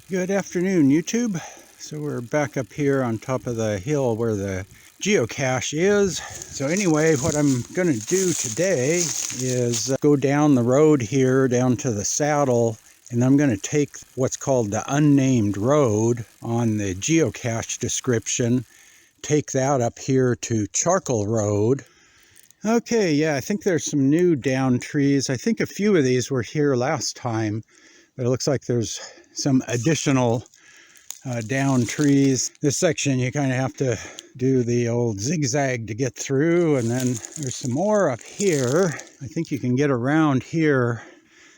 Good afternoon, YouTube. So we're back up here on top of the hill where the geocache is. So anyway, what I'm going to do today is go down the road here down to the saddle, and I'm going to take what's called the unnamed road on the geocache description, take that up here to Charcoal Road. Okay, yeah, I think there's some new down trees. I think a few of these were here last time, but it looks like there's some additional down trees. This section you kind of have to do the old zigzag to get through, and then there's some more up here. I think you can get around here.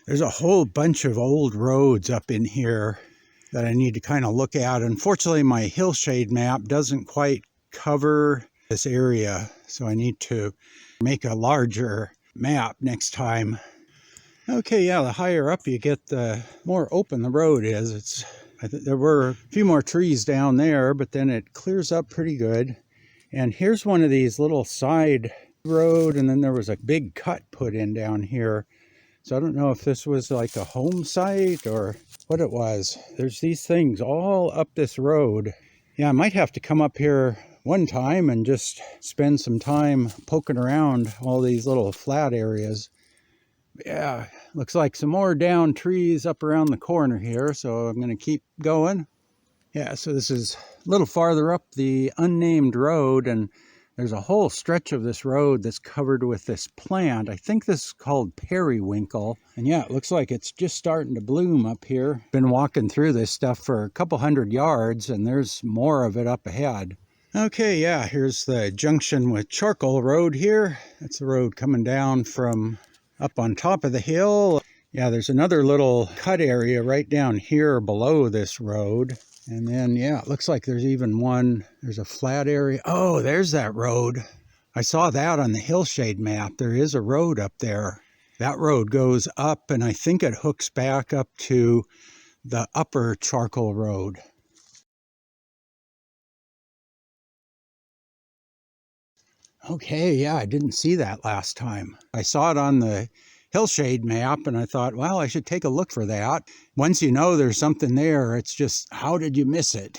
There's a whole bunch of old roads up in here that I need to kind of look at. Unfortunately, my hillshade map doesn't quite cover this area, so I need to make a larger map next time. Okay, yeah, the higher up you get, the more open the road is. There were a few more trees down there, but then it clears up pretty good. And here's one of these little side road, and then there was a big cut put in down here. So I don't know if this was like a home site or what it was. There's these things all up this road. Yeah, I might have to come up here one time and just spend some time poking around all these little flat areas. Yeah, looks like some more down trees up around the corner here, so I'm going to keep going. Yeah, so this is a little farther up the unnamed road, and there's a whole stretch of this road that's covered with this plant. I think this is called periwinkle, and yeah, it looks like it's just starting to bloom up here. Been walking through this stuff for a couple hundred yards, and there's more of it up ahead. Okay, yeah, here's the junction with Charcoal Road here. That's the road coming down from up on top of the hill. Yeah, there's another little cut area right down here below this road. And then, yeah, it looks like there's even one. There's a flat area. Oh, there's that road. I saw that on the hillshade map. There is a road up there. That road goes up, and I think it hooks back up to the upper Charcoal Road. Okay, yeah, I didn't see that last time. I saw it on the hillshade map, and I thought, well, I should take a look for that. Once you know there's something there, it's just, how did you miss it?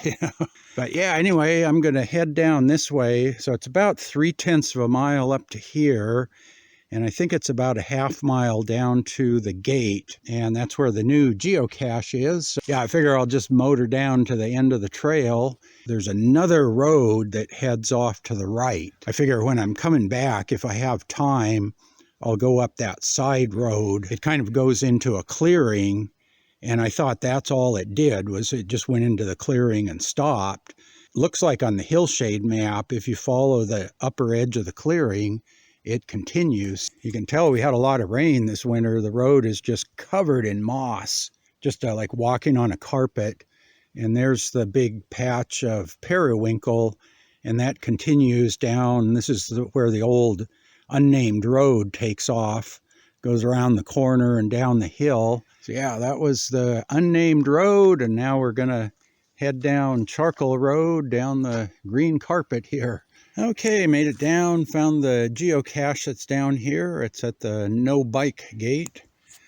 But yeah, anyway, I'm going to head down this way. So it's about 3/10 of a mile up to here, and I think it's about a half mile down to the gate, and that's where the new geocache is. So yeah, I figure I'll just motor down to the end of the trail. There's another road that heads off to the right. I figure when I'm coming back, if I have time, I'll go up that side road. It kind of goes into a clearing, and I thought that's all it did, was it just went into the clearing and stopped. Looks like on the hillshade map, if you follow the upper edge of the clearing, it continues. You can tell we had a lot of rain this winter. The road is just covered in moss, just like walking on a carpet. And there's the big patch of periwinkle, and that continues down. This is where the old unnamed road takes off, goes around the corner and down the hill. So yeah, that was the unnamed road, and now we're going to head down Charcoal Road, down the green carpet here. Okay, made it down, found the geocache that's down here. It's at the no bike gate.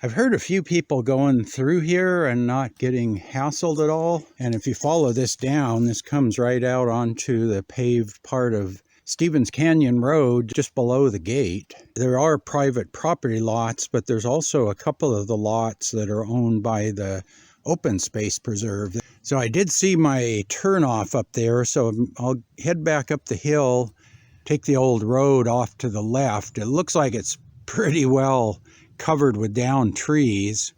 I've heard a few people going through here and not getting hassled at all. And if you follow this down, this comes right out onto the paved part of Stevens Canyon Road just below the gate. There are private property lots, but there's also a couple of the lots that are owned by the Open Space Preserve. So I did see my turnoff up there, so I'll head back up the hill, take the old road off to the left. It looks like it's pretty well covered with down trees.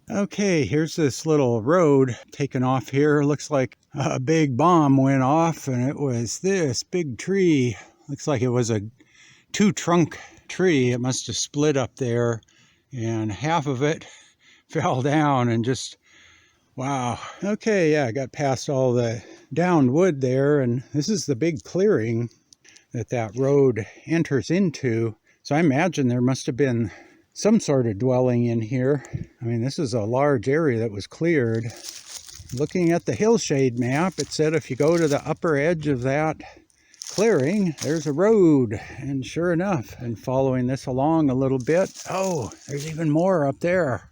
Okay, here's this little road taken off here. Looks like a big bomb went off, and it was this big tree. Looks like it was a two-trunk tree. It must have split up there, and half of it fell down and just, wow. Okay, yeah, I got past all the downed wood there, and this is the big clearing that road enters into. So I imagine there must have been some sort of dwelling in here. I mean, this is a large area that was cleared. Looking at the hillshade map, it said if you go to the upper edge of that clearing, there's a road. And sure enough, and following this along a little bit, oh, there's even more up there.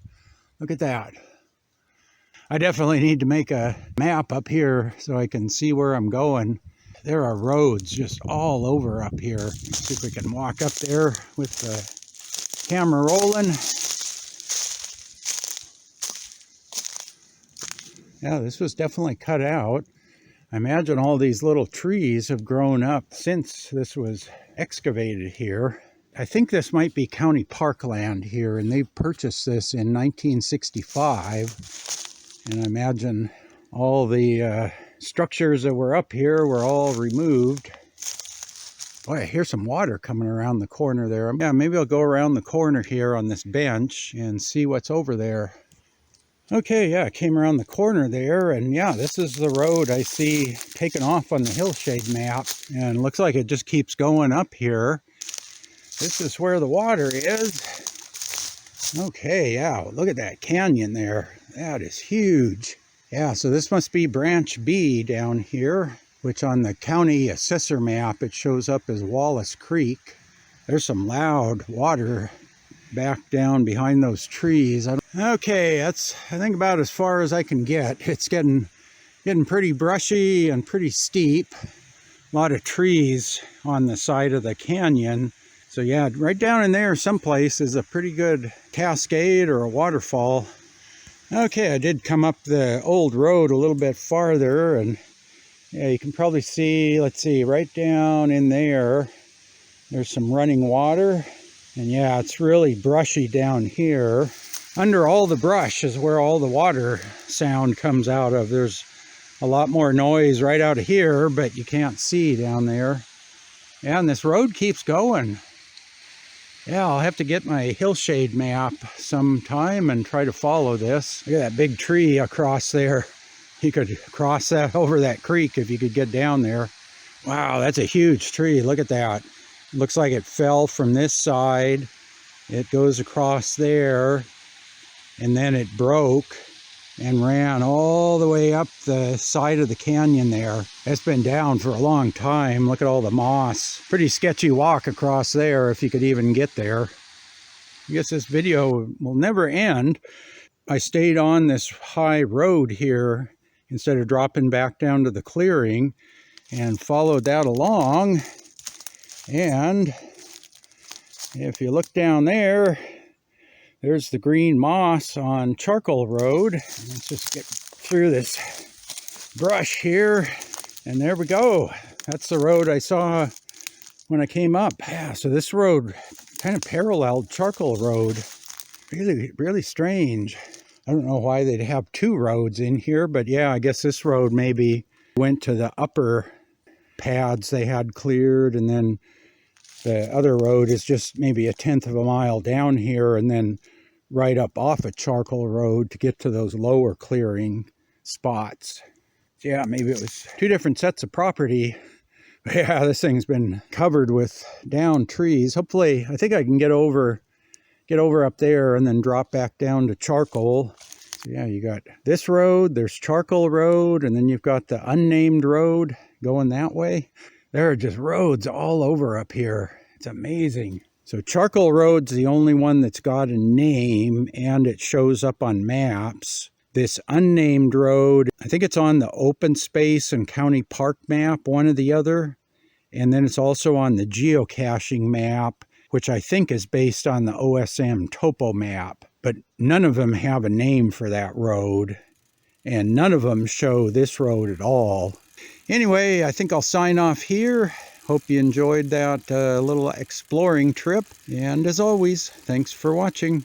Look at that. I definitely need to make a map up here so I can see where I'm going. There are roads just all over up here. See if we can walk up there with the camera rolling. Yeah, this was definitely cut out. I imagine all these little trees have grown up since this was excavated here. I think this might be county parkland here, and they purchased this in 1965. And I imagine all the structures that were up here were all removed. Boy, I hear some water coming around the corner there. Yeah, maybe I'll go around the corner here on this bench and see what's over there. Okay, yeah, I came around the corner there, and yeah, this is the road I see taken off on the hillshade map, and it looks like it just keeps going up here. This is where the water is. Okay, yeah, look at that canyon there. That is huge. Yeah, so this must be branch B down here, which on the county assessor map, it shows up as Wallace Creek. There's some loud water back down behind those trees. Okay, that's I think about as far as I can get. It's getting pretty brushy and pretty steep. A lot of trees on the side of the canyon. So yeah, right down in there someplace is a pretty good cascade or a waterfall. Okay, I did come up the old road a little bit farther, and yeah, you can probably see, let's see, right down in there, there's some running water. And yeah, it's really brushy down here. Under all the brush is where all the water sound comes out of. There's a lot more noise right out of here, but you can't see down there. Yeah, and this road keeps going. Yeah, I'll have to get my hillshade map sometime and try to follow this. Look at that big tree across there. You could cross that over that creek if you could get down there. Wow, that's a huge tree. Look at that. Looks like it fell from this side. It goes across there, and then it broke and ran all the way up the side of the canyon there. It's been down for a long time. Look at all the moss. Pretty sketchy walk across there if you could even get there. I guess this video will never end. I stayed on this high road here instead of dropping back down to the clearing and followed that along. And if you look down there, there's the green moss on Charcoal Road. Let's just get through this brush here. And there we go. That's the road I saw when I came up. Yeah, so this road kind of paralleled Charcoal Road. Really, really strange. I don't know why they'd have two roads in here, but yeah, I guess this road maybe went to the upper pads they had cleared, and then the other road is just maybe 1/10 of a mile down here and then right up off of Charcoal Road to get to those lower clearing spots. Yeah, maybe it was two different sets of property. But yeah, this thing's been covered with down trees. Hopefully, I think I can get over up there and then drop back down to Charcoal. So yeah, you got this road, there's Charcoal Road, and then you've got the Unnamed Road going that way. There are just roads all over up here. It's amazing. So Charcoal Road's the only one that's got a name, and it shows up on maps. This Unnamed Road, I think it's on the open space and county park map, one or the other. And then it's also on the GeoCaching map, which I think is based on the OSM topo map. But none of them have a name for that road, and none of them show this road at all. Anyway, I think I'll sign off here. Hope you enjoyed that little exploring trip. And as always, thanks for watching.